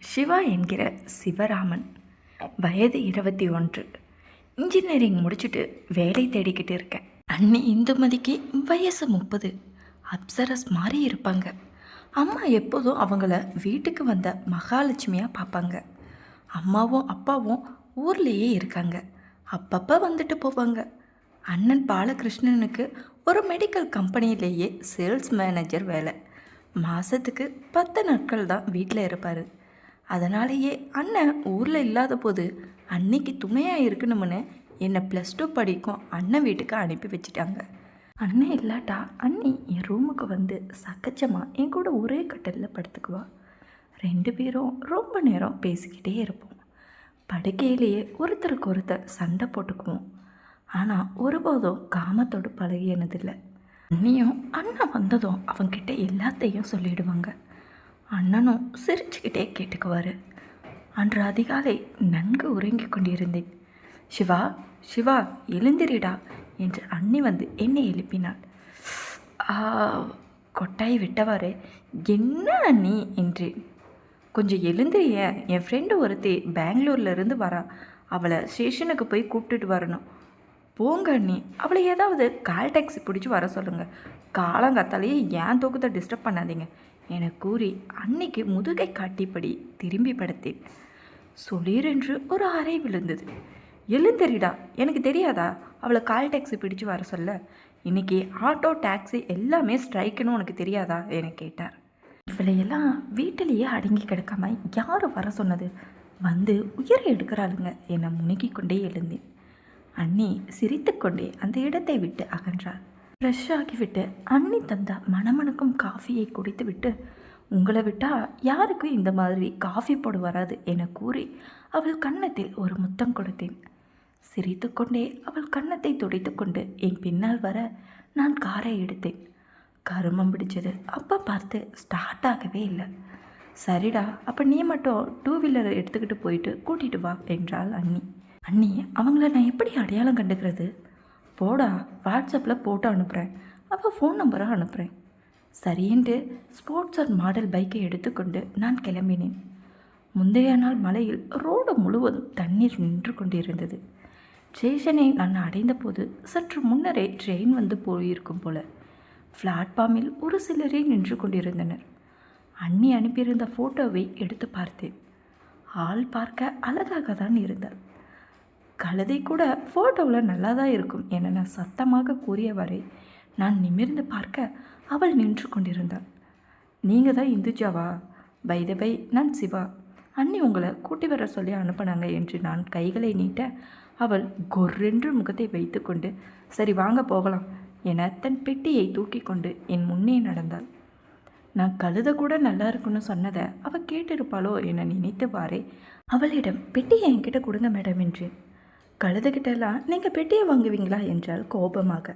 சிவா என்கிற சிவராமன். வயது 21. இன்ஜினியரிங் முடிச்சுட்டு வேலை தேடிக்கிட்டு இருக்கேன். அண்ணி இந்துமதிக்கு வயசு 30. அப்சரஸ் மாதிரி இருப்பாங்க. அம்மா எப்போதும் அவங்கள வீட்டுக்கு வந்த மகாலட்சுமியாக பார்ப்பாங்க. அம்மாவும் அப்பாவும் ஊர்லேயே இருக்காங்க. அப்பப்போ வந்துட்டு போவாங்க. அண்ணன் பாலகிருஷ்ணனுக்கு ஒரு மெடிக்கல் கம்பெனியிலேயே சேல்ஸ் மேனேஜர் வேலை. மாதத்துக்கு 10 நாட்கள் தான் வீட்டில் இருப்பார். அதனாலேயே அண்ணன் ஊரில் இல்லாத போது அன்னைக்கு துணையாக இருக்கணும்னு என்னை +2 படிக்கும் அண்ணன் வீட்டுக்கு அனுப்பி வச்சிட்டாங்க. அண்ணன் இல்லாட்டா அண்ணி என் ரூமுக்கு வந்து சகஜமாக என் கூட ஒரே கட்டலில் படுத்துக்குவா. 2 பேரும் ரொம்ப நேரம் பேசிக்கிட்டே இருப்போம். படுக்கையிலேயே ஒருத்தருக்கு ஒருத்தர் சண்டை போட்டுக்குவோம். ஆனால் ஒருபோதும் காமத்தோடு பழகினதில்லை. அண்ணியும் அண்ணன் வந்ததும் அவங்கிட்ட எல்லாத்தையும் சொல்லிடுவாங்க. அண்ணனும் சிரிச்சுக்கிட்டே கேட்டுக்குவார். அன்று அதிகாலை நன்கு உறங்கி கொண்டிருந்தேன். சிவா, சிவா எழுந்திரிடா என்று அண்ணி வந்து என்னை எழுப்பினாள். கொட்டாய் விட்டவாறு என்ன அண்ணி என்றேன். கொஞ்சம் எழுந்திரிய, என் ஃப்ரெண்டு ஒருத்தி பெங்களூர்லேருந்து வரா, அவளை ஸ்டேஷனுக்கு போய் கூப்பிட்டுட்டு வரணும். போங்க அண்ணி, அவளை ஏதாவது கால் டாக்ஸி பிடிச்சி வர சொல்லுங்கள். காலங்காத்தாலேயே ஏன் தூக்கத்தை டிஸ்டர்ப் பண்ணாதீங்க என கூறி அன்னைக்கு முதுகை காட்டிப்படி திரும்பி படுத்தேன். சொல்லீரென்று ஒரு அறை விழுந்தது. எழுந்தறிடா, எனக்கு தெரியாதா அவளை கால் டாக்ஸி பிடிச்சு வர சொல்ல? இன்னைக்கு ஆட்டோ டாக்ஸி எல்லாமே ஸ்ட்ரைக்குன்னு உனக்கு தெரியாதா என கேட்டார். இவளையெல்லாம் வீட்டிலேயே அடங்கி கிடக்காம யார் வர சொன்னது? வந்து உயிரை எடுக்கிறாளுங்க என முணுகி கொண்டே எழுந்தேன். அண்ணி சிரித்து கொண்டே அந்த இடத்தை விட்டு அகன்றாள். ஃப்ரெஷ் ஆகிவிட்டு அண்ணி தந்த மணமணக்கும் காஃபியை குடித்து விட்டு, உங்களை விட்டால் யாருக்கும் இந்த மாதிரி காஃபி போட வராது என கூறி அவள் கன்னத்தில் ஒரு முத்தம் கொடுத்தேன். சிரித்து கொண்டே அவள் கன்னத்தை துடைத்து கொண்டு என் பின்னால் வர நான் காரை எடுத்தேன். கருமம் பிடிச்சது. அப்போ பார்த்து ஸ்டார்ட் ஆகவே இல்லை. சரிடா, அப்போ நீ மட்டும் 2 வீலரை எடுத்துக்கிட்டு போயிட்டு கூட்டிகிட்டு வா என்றாள் அண்ணி. அண்ணி, அவங்கள நான் எப்படி அடையாளம் கண்டுக்கிறது? போடா, வாட்ஸ்அப்பில் போட்டோ அனுப்புகிறேன், அப்போ ஃபோன் நம்பரை அனுப்புகிறேன். சரின்ட்டு ஸ்போர்ட்ஸர் மாடல் பைக்கை எடுத்துக்கொண்டு நான் கிளம்பினேன். முந்தைய நாள் மழையில் ரோடு முழுவதும் தண்ணீர் நின்று கொண்டிருந்தது. ஸ்டேஷனை நான் அடைந்த போது சற்று முன்னரே ட்ரெயின் வந்து போயிருக்கும் போல. பிளாட்ஃபார்மில் ஒரு சிலரே நின்று கொண்டிருந்தனர். அண்ணி அனுப்பியிருந்த ஃபோட்டோவை எடுத்து பார்த்தேன். ஆள் பார்க்க அழகாக தான் இருந்தாள். கழுதை கூட ஃபோட்டோவில் நல்லா தான் இருக்கும் என நான் சத்தமாக கூறியவரை நான் நிமிர்ந்து பார்க்க அவள் நின்று கொண்டிருந்தாள். நீங்கள் தான் இந்துஜாவா? பை த பை, நான் சிவா. அண்ணி உங்களை கூட்டி வர சொல்லி அனுப்பினாங்க என்று நான் கைகளை நீட்ட அவள் கொர்ரென்று முகத்தை வைத்து கொண்டு, சரி வாங்க போகலாம் என தன் பெட்டியை தூக்கி கொண்டு என் முன்னே நடந்தாள். நான் கழுத கூட நல்லா இருக்குன்னு சொன்னதை அவள் கேட்டிருப்பாளோ என நினைத்தவாறே அவளிடம் பெட்டியை என்கிட்ட கொடுங்க மேடம் என்றேன். கழுதுகிட்டெல்லாம் நீங்கள் பெட்டியை வாங்குவீங்களா என்றால் கோபமாக.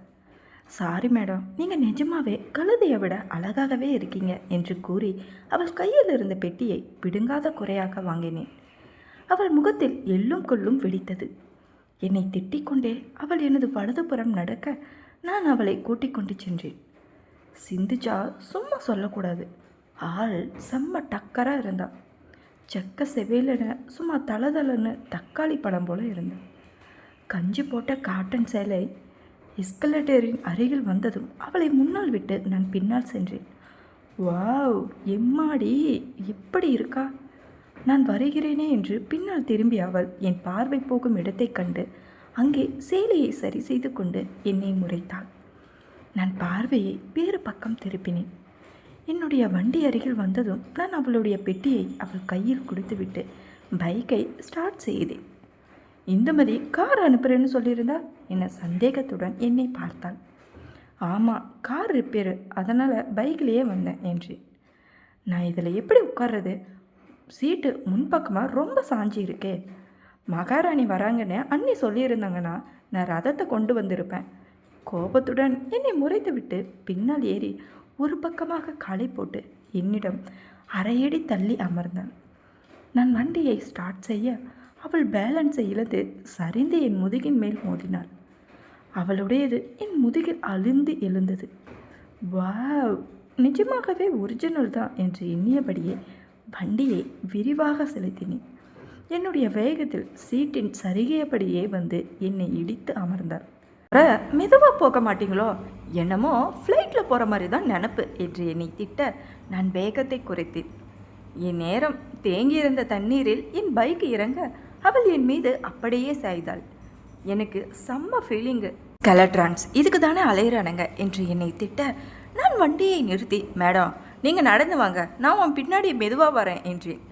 சாரி மேடம், நீங்கள் நிஜமாவே கழுதையை விட அழகாகவே இருக்கீங்க என்று கூறி அவள் கையில் இருந்த பெட்டியை பிடுங்காத குறையாக வாங்கினேன். அவள் முகத்தில் எள்ளும் கொள்ளும் வெடித்தது. என்னை திட்டிக்கொண்டே அவள் எனது வலதுபுறம் நடக்க நான் அவளை கூட்டிக் கொண்டு சென்றேன். சிந்துஜா சும்மா சொல்லக்கூடாது. ஆள் செம்ம டக்கராக இருந்தாள். செக்க செவேலென சும்மா தளதளன்னு தக்காளி பழம் போல இருந்தாள். கஞ்சி போட்ட காட்டன் சேலை எஸ்கலேட்டரின் அருகில் வந்ததும் அவளை முன்னால் விட்டு நான் பின்னால் சென்றேன். வாவ், எம்மாடி எப்படி இருக்கா? நான் வருகிறேனே என்று பின்னால் திரும்பி அவள் என் பார்வை போகும் இடத்தை கண்டு அங்கே சேலையை சரி செய்து கொண்டு என்னை முறைத்தாள். நான் பார்வையை வேறு பக்கம் திருப்பினேன். என்னுடைய வண்டி அருகில் வந்ததும் நான் அவளுடைய பெட்டியை அவள் கையில் கொடுத்துவிட்டு பைக்கை ஸ்டார்ட் செய்தேன். இந்துமதி கார் அனுப்புகிறேன்னு சொல்லியிருந்தா என சந்தேகத்துடன் என்னை பார்த்தாள். ஆமாம், கார் ரிப்பேரு, அதனால் பைக்கிலேயே வந்தேன் என்றேன். நான் இதில் எப்படி உட்கார்றது? சீட்டு முன்பக்கமாக ரொம்ப சாஞ்சி இருக்கே. மகாராணி வராங்கன்னு அண்ணி சொல்லியிருந்தாங்கன்னா நான் ரதத்தை கொண்டு வந்திருப்பேன். கோபத்துடன் என்னை முறைத்து விட்டு பின்னால் ஏறி ஒரு பக்கமாக காலை போட்டு என்னிடம் அரையடி தள்ளி அமர்ந்தாள். நான் வண்டியை ஸ்டார்ட் செய்ய அவள் பேலன்ஸை இழந்து சரிந்து என் முதுகின் மேல் மோதினாள். அவளுடையது என் முதுகில் அழுந்து எழுந்தது. வாவ், நிஜமாகவே ஒரிஜினல் தான் என்று எண்ணியபடியே வண்டியை விரிவாக செலுத்தினேன். என்னுடைய வேகத்தில் சீட்டின் சருகியபடியே வந்து என்னை இடித்து அமர்ந்தார். மெதுவாக போக மாட்டீங்களோ, என்னமோ ஃப்ளைட்டில் போகிற மாதிரி தான் நினப்பு என்று என்னை திட்ட நான் வேகத்தை குறைத்தேன். என் நேரம் தேங்கியிருந்த தண்ணீரில் என் பைக் இறங்க அவள் என் மீது அப்படியே சாய்ந்தாள். எனக்கு செம்ம ஃபீலிங்கு. கலட்ரான்ஸ் இதுக்கு தானே அலையிறானுங்க என்று என்னை திட்ட நான் வண்டியை நிறுத்தி, மேடம் நீங்கள் நடந்து வாங்க, நான் உன் பின்னாடி மெதுவாக வரேன் என்றேன்.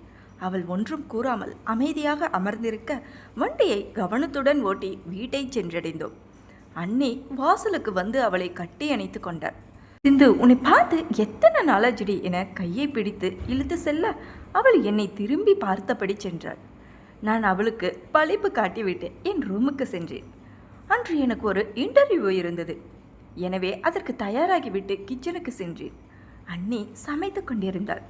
அவள் ஒன்றும் கூறாமல் அமைதியாக அமர்ந்திருக்க வண்டியை கவனத்துடன் ஓட்டி வீட்டை சென்றடைந்தோம். அண்ணி வாசலுக்கு வந்து அவளை கட்டி அணைத்து கொண்டார். சிந்து, உன்னை பார்த்து எத்தனை நாளாஜடி என கையை பிடித்து இழுத்து செல்ல அவள் என்னை திரும்பி பார்த்தபடி சென்றாள். நான் அவளுக்கு பழிப்பு காட்டிவிட்டு என் ரூமுக்கு சென்றேன். அன்று எனக்கு ஒரு இன்டர்வியூ இருந்தது. எனவே அதற்கு தயாராகிவிட்டு கிச்சனுக்கு சென்றேன். அண்ணி சமைத்து கொண்டிருந்தாள்.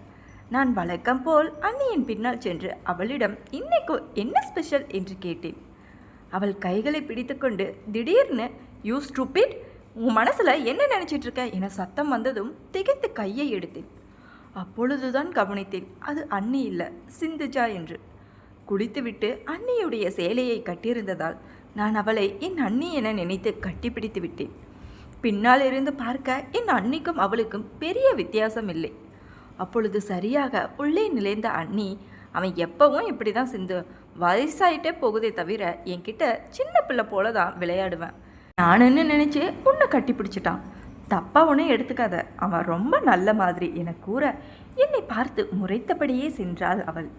நான் வழக்கம் போல் அண்ணியின் பின்னால் சென்று அவளிடம் இன்னைக்கு என்ன ஸ்பெஷல் என்று கேட்டேன். அவள் கைகளை பிடித்துக்கொண்டு திடீர்னு, யூ ஸ்டூபிட், உன் மனசில் என்ன நினச்சிட்ருக்க என சத்தம் வந்ததும் திகைத்து கையை எடுத்தேன். அப்பொழுதுதான் கவனித்தேன் அது அண்ணி இல்லை, சிந்துஜா என்று. குடித்துவிட்டு அண்ணியுடைய சேலையை கட்டியிருந்ததால் நான் அவளை என் அண்ணி என நினைத்து கட்டிப்பிடித்து விட்டேன். பின்னால் இருந்து பார்க்க என் அண்ணிக்கும் அவளுக்கும் பெரிய வித்தியாசம் இல்லை. அப்பொழுது சரியாக உள்ளே நிலைந்த அண்ணி, அவன் எப்பவும் இப்படி தான் சிந்து, வயசாயிட்டே போகுதே தவிர என்கிட்ட சின்ன பிள்ளை போல தான் விளையாடுவேன். நானுன்னு நினச்சி உன்னை கட்டி பிடிச்சிட்டான், தப்பாக ஒன்றும் எடுத்துக்காத, அவன் ரொம்ப நல்ல மாதிரி என கூற என்னை பார்த்து முறைத்தபடியே சென்றாள் அவள்.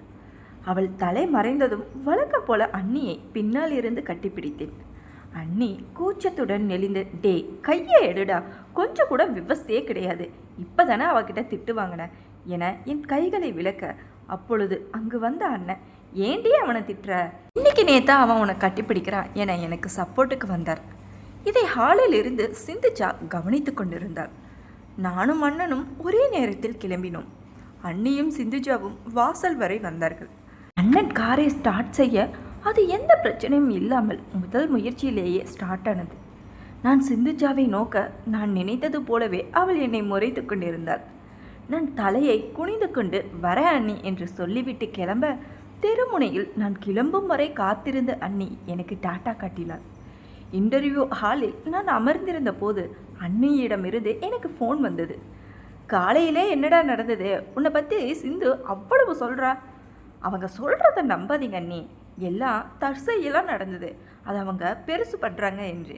அவள் தலை மறைந்ததும் வழக்கம் போல அண்ணியை பின்னால் இருந்து கட்டிப்பிடித்தேன். அண்ணி கூச்சத்துடன் நெளிந்து, டே கையை எடுடா, கொஞ்சம் கூட விவஸ்தையே கிடையாது, இப்போ தானே அவகிட்ட திட்டு வாங்கின என என் கைகளை விளக்க, அப்பொழுது அங்கு வந்த அண்ணன், ஏண்டி அவனை திட்டுற, இன்னைக்கு நேத்தா அவன் உன்னை கட்டிப்பிடிக்கிறான் என எனக்கு சப்போர்ட்டுக்கு வந்தார். இதை ஹாலில் இருந்து சிந்துஜா கவனித்து கொண்டிருந்தார். நானும் அண்ணனும் ஒரே நேரத்தில் கிளம்பினோம். அண்ணியும் சிந்துஜாவும் வாசல் வரை வந்தார்கள். அண்ணன் காரை ஸ்டார்ட் செய்ய அது எந்த பிரச்சனையும் இல்லாமல் முதல் முயற்சியிலேயே ஸ்டார்ட் ஆனது. நான் சிந்துஜாவை நோக்க நான் நினைத்தது போலவே அவள் என்னை முறைத்து கொண்டிருந்தாள். நான் தலையை குனிந்து கொண்டு வர அண்ணி என்று சொல்லிவிட்டு கிளம்ப தெருமுனையில் நான் கிளம்பும் வரை காத்திருந்த அண்ணி எனக்கு டாட்டா காட்டினாள். இன்டர்வியூ ஹாலில் நான் அமர்ந்திருந்த போது அண்ணியிடமிருந்து எனக்கு ஃபோன் வந்தது. காலையிலே என்னடா நடந்தது, உன்னை பற்றி சிந்து அவ்வளவு சொல்கிறா, அவங்க சொல்கிறத நம்பாதீங்க அண்ணி, எல்லாம் தற்செயலாக நடந்தது, அதை அவங்க பெருசு பண்ணுறாங்க என்று.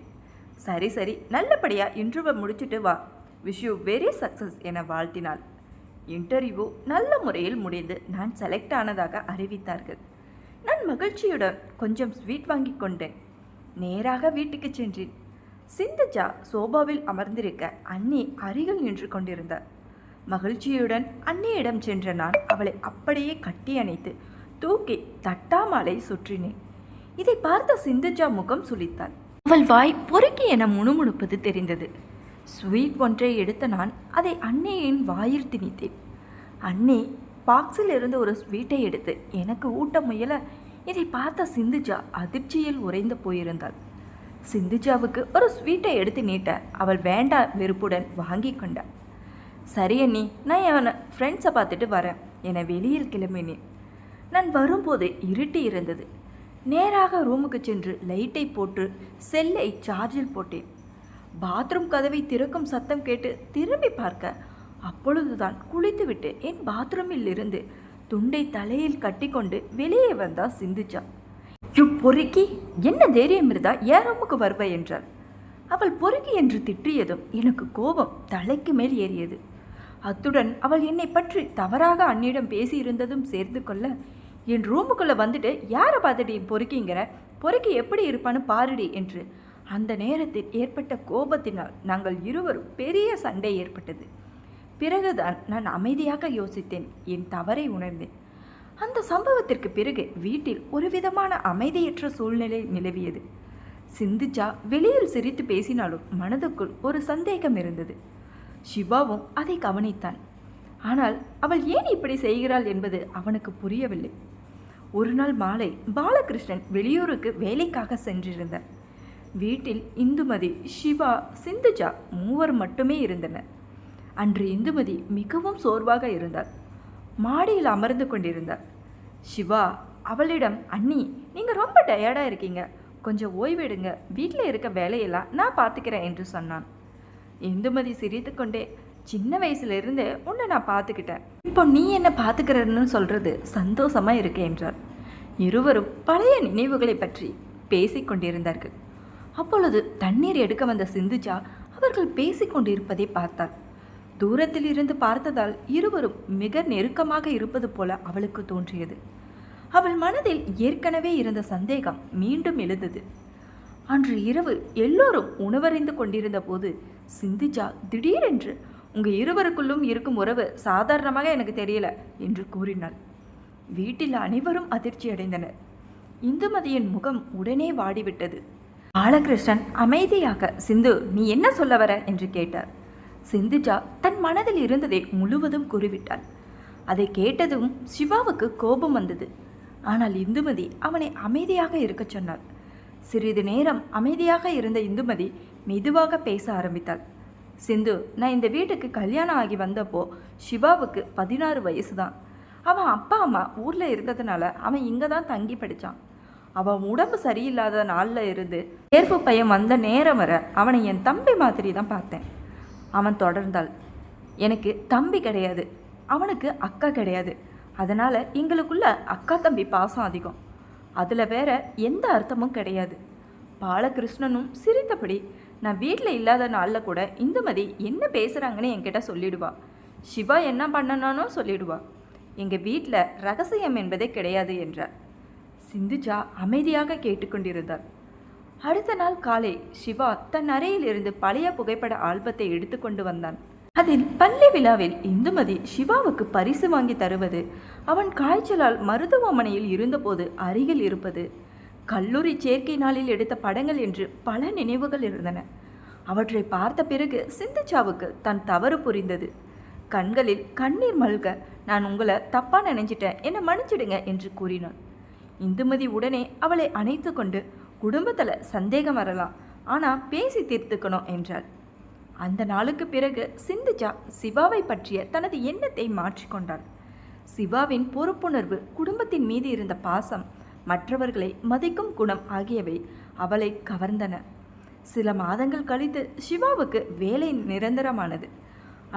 சரி சரி, நல்லபடியாக இன்டர்வியூ முடிச்சுட்டு வா, விஷ் யூ வெரி சக்ஸஸ் என வாழ்த்தினாள். இன்டர்வியூ நல்ல முறையில் முடிந்து நான் செலக்ட் ஆனதாக அறிவித்தார்கள். நான் மகிழ்ச்சியுடன் கொஞ்சம் ஸ்வீட் வாங்கி கொண்டேன். நேராக வீட்டுக்கு சென்றேன். சிந்துஜா சோபாவில் அமர்ந்திருக்க அண்ணி அருகில் நின்று கொண்டிருந்தார். மகிழ்ச்சியுடன் அண்ணியிடம் சென்ற நான் அவளை அப்படியே கட்டி அணைத்து தூக்கி தட்டாமலை சுற்றினேன். இதை பார்த்த சிந்துஜா முகம் சுளித்தாள். அவள் வாய் பொறுக்கி என முணுமுணுப்பது தெரிந்தது. ஸ்வீட் ஒன்றை எடுத்த நான் அதை அண்ணியின் வாயில் திணித்தேன். அண்ணி பாக்ஸில் இருந்து ஒரு ஸ்வீட்டை எடுத்து எனக்கு ஊட்ட முயல இதை பார்த்த சிந்துஜா அதிர்ச்சியில் உறைந்து போயிருந்தாள். சிந்துஜாவுக்கு ஒரு ஸ்வீட்டை எடுத்து நீட்ட அவள் வேண்டா வெறுப்புடன் வாங்கி கொண்டாள். சரி அண்ணி, நான் என் ஃப்ரெண்ட்ஸை பார்த்துட்டு வரேன் என வெளியில் கிளம்பினேன். நான் வரும்போது இருட்டி இருந்தது. நேராக ரூமுக்கு சென்று லைட்டை போட்டு செல்லை சார்ஜில் போட்டேன். பாத்ரூம் கதவை திறக்கும் சத்தம் கேட்டு திரும்பி பார்க்க அப்பொழுதுதான் குளித்துவிட்டு என் பாத்ரூமில் இருந்து துண்டை தலையில் கட்டிக்கொண்டு வெளியே வந்தா சிந்துஜா. யூ பொறுக்கி, என்ன தைரியம் இருந்தா ஏன் ரூமுக்கு வருவ என்றாள். அவள் பொறுக்கி என்று திட்டியதும் எனக்கு கோபம் தலைக்கு மேல் ஏறியது. அத்துடன் அவள் என்னை பற்றி தவறாக அண்ணியிடம் பேசியிருந்ததும் சேர்ந்து கொள்ள, என் ரூமுக்குள்ளே வந்துட்டு யாரை பார்த்துட்டு பொறுக்கிங்கிற, பொறுக்கி எப்படி இருப்பான்னு பாருடி என்று அந்த நேரத்தில் ஏற்பட்ட கோபத்தினால் நாங்கள் இருவரும் பெரிய சண்டை ஏற்பட்டது. பிறகுதான் நான் அமைதியாக யோசித்தேன், என் தவறை உணர்ந்தேன். அந்த சம்பவத்திற்கு பிறகு வீட்டில் ஒரு விதமான அமைதியற்ற சூழ்நிலை நிலவியது. சிந்துஜா வெளியில் சிரித்து பேசினாலும் மனதுக்குள் ஒரு சந்தேகம் இருந்தது. சிவாவும் அதை கவனித்தான். ஆனால் அவள் ஏன் இப்படி செய்கிறாள் என்பது அவனுக்கு புரியவில்லை. ஒரு நாள் மாலை பாலகிருஷ்ணன் வெளியூருக்கு வேலைக்காக சென்றிருந்தார். வீட்டில் இந்துமதி, சிவா, சிந்துஜா மூவர் மட்டுமே இருந்தனர். அன்று இந்துமதி மிகவும் சோர்வாக இருந்தார். மாடியில் அமர்ந்து கொண்டிருந்தார். சிவா அவளிடம், அண்ணி நீங்கள் ரொம்ப டயர்டாக இருக்கீங்க, கொஞ்சம் ஓய்வெடுங்க, வீட்டில் இருக்க வேலையெல்லாம் நான் பார்த்துக்கிறேன் என்று சொன்னான். இந்துமதி சிரித்து கொண்டே, சின்ன வயசுலேருந்தே உன்னை நான் பார்த்துக்கிட்டேன், இப்போ நீ என்ன பார்த்துக்கிறன்னு சொல்கிறது சந்தோஷமாக இருக்கு என்றார். இருவரும் பழைய நினைவுகளை பற்றி பேசிக்கொண்டிருந்தார்கள். அப்பொழுது தண்ணீர் எடுக்க வந்த சிந்துஜா அவர்கள் பேசிக்கொண்டிருப்பதை பார்த்தாள். தூரத்தில் இருந்து பார்த்ததால் இருவரும் மிக நெருக்கமாக இருப்பது போல அவளுக்கு தோன்றியது. அவள் மனதில் ஏற்கனவே இருந்த சந்தேகம் மீண்டும் எழுந்தது. அன்று இரவு எல்லோரும் உணவறிந்து கொண்டிருந்த போது சிந்துஜா திடீரென்று, உங்கள் இருவருக்குள்ளும் இருக்கும் உறவு சாதாரணமாக எனக்கு தெரியல என்று கூறினாள். வீட்டில் அனைவரும் அதிர்ச்சி அடைந்தனர். இந்துமதியின் முகம் உடனே வாடிவிட்டது. பாலகிருஷ்ணன் அமைதியாக, சிந்து நீ என்ன சொல்ல வர என்று கேட்டார். சிந்துஜா தன் மனதில் இருந்ததை முழுவதும் கூறிவிட்டாள். அதை கேட்டதும் சிவாவுக்கு கோபம் வந்தது. ஆனால் இந்துமதி அவனை அமைதியாக இருக்கச் சொன்னாள். சிறிது நேரம் அமைதியாக இருந்த இந்துமதி மெதுவாக பேச ஆரம்பித்தாள். சிந்து, நான் இந்த வீட்டுக்கு கல்யாணம் ஆகி வந்தப்போ சிவாவுக்கு 16 வயசு தான். அவன் அப்பா அம்மா ஊரில் இருந்ததுனால அவன் இங்கே தான் தங்கி படித்தான். அவன் உடம்பு சரியில்லாத நாளில் இருந்து தேர்வு பையன் வந்த நேரம் வர அவனை என் தம்பி மாதிரி தான் பார்த்தேன். அவன் தொடர்ந்தாள், எனக்கு தம்பி கிடையாது, அவனுக்கு அக்கா கிடையாது, அதனால் எங்களுக்குள்ள அக்கா தம்பி பாசம் அதிகம், அதில் வேற எந்த அர்த்தமும் கிடையாது. பாலகிருஷ்ணனும் சிரித்தபடி, நான் வீட்டில் இல்லாத நாளில் கூட இந்துமதி என்ன பேசுகிறாங்கன்னு என்கிட்ட சொல்லிடுவா, சிவா என்ன பண்ணனானோ சொல்லிடுவா, எங்கள் வீட்டில் ரகசியம் என்பதே கிடையாது என்றார். சிந்துஜா அமைதியாக கேட்டுக்கொண்டிருந்தார். அடுத்த நாள் காலை சிவா தன் அறையில் இருந்து பழைய புகைப்பட ஆல்பத்தை எடுத்துக்கொண்டு வந்தான். அதில் பள்ளி விழாவில் இந்துமதி சிவாவுக்கு பரிசு வாங்கி தருவது, அவன் காய்ச்சலால் மருத்துவமனையில் இருந்தபோது அருகில் இருப்பது, கல்லூரி சேர்க்கை நாளில் எடுத்த படங்கள் என்று பல நினைவுகள் இருந்தன. அவற்றை பார்த்த பிறகு சிந்துஜாவுக்கு தன் தவறு புரிந்தது. கண்களில் கண்ணீர் மல்க, நான் உங்களை தப்பாக நினைச்சிட்டேன், என்னை மன்னிச்சிடுங்க என்று கூறினான். இந்துமதி உடனே அவளை அணைத்து கொண்டு, குடும்பத்தில் சந்தேகம் வரலாம், ஆனால் பேசி தீர்த்துக்கணும் என்றாள். அந்த நாளுக்கு பிறகு சிந்துஜா சிவாவை பற்றிய தனது எண்ணத்தை மாற்றிக்கொண்டாள். சிவாவின் பொறுப்புணர்வு, குடும்பத்தின் மீது இருந்த பாசம், மற்றவர்களை மதிக்கும் குணம் ஆகியவை அவளை கவர்ந்தன. சில மாதங்கள் கழித்து சிவாவுக்கு வேலை நிரந்தரமானது.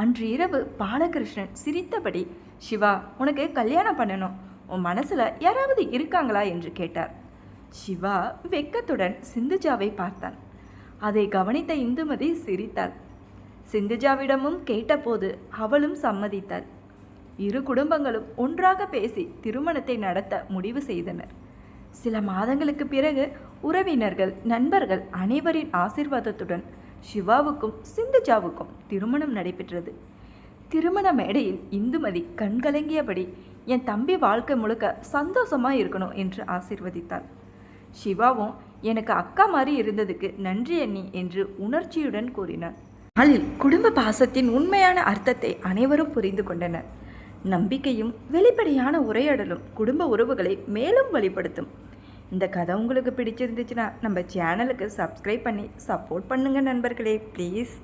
அன்று இரவு பாலகிருஷ்ணன் சிரித்தபடி, சிவா உனக்கு கல்யாணம் பண்ணணும், உன் மனசில் யாராவது இருக்காங்களா என்று கேட்டார். சிவா வெக்கத்துடன் சிந்துஜாவை பார்த்தான். அதை கவனித்த இந்துமதி சிரித்தாள். சிந்துஜாவிடமும் கேட்டபோது அவளும் சம்மதித்தாள். இரு குடும்பங்களும் ஒன்றாக பேசி திருமணத்தை நடத்த முடிவு செய்தனர். சில மாதங்களுக்கு பிறகு உறவினர்கள், நண்பர்கள் அனைவரின் ஆசீர்வாதத்துடன் சிவாவுக்கும் சிந்துஜாவுக்கும் திருமணம் நடைபெற்றது. திருமண மேடையில் இந்துமதி கண்கலங்கியபடி, என் தம்பி வாழ்க்கை முழுக்க சந்தோஷமாக இருக்கணும் என்று ஆசீர்வதித்தாள். சிவாவும், எனக்கு அக்கா மாதிரி இருந்ததுக்கு நன்றி அண்ணி என்று உணர்ச்சியுடன் கூறினார். நாளில் குடும்ப பாசத்தின் உண்மையான அர்த்தத்தை அனைவரும் புரிந்து கொண்டனர். நம்பிக்கையும் வெளிப்படையான உரையாடலும் குடும்ப உறவுகளை மேலும் வலுப்படுத்தும். இந்த கதை உங்களுக்கு பிடிச்சிருந்துச்சுன்னா நம்ம சேனலுக்கு சப்ஸ்கிரைப் பண்ணி சப்போர்ட் பண்ணுங்கள் நண்பர்களே, ப்ளீஸ்.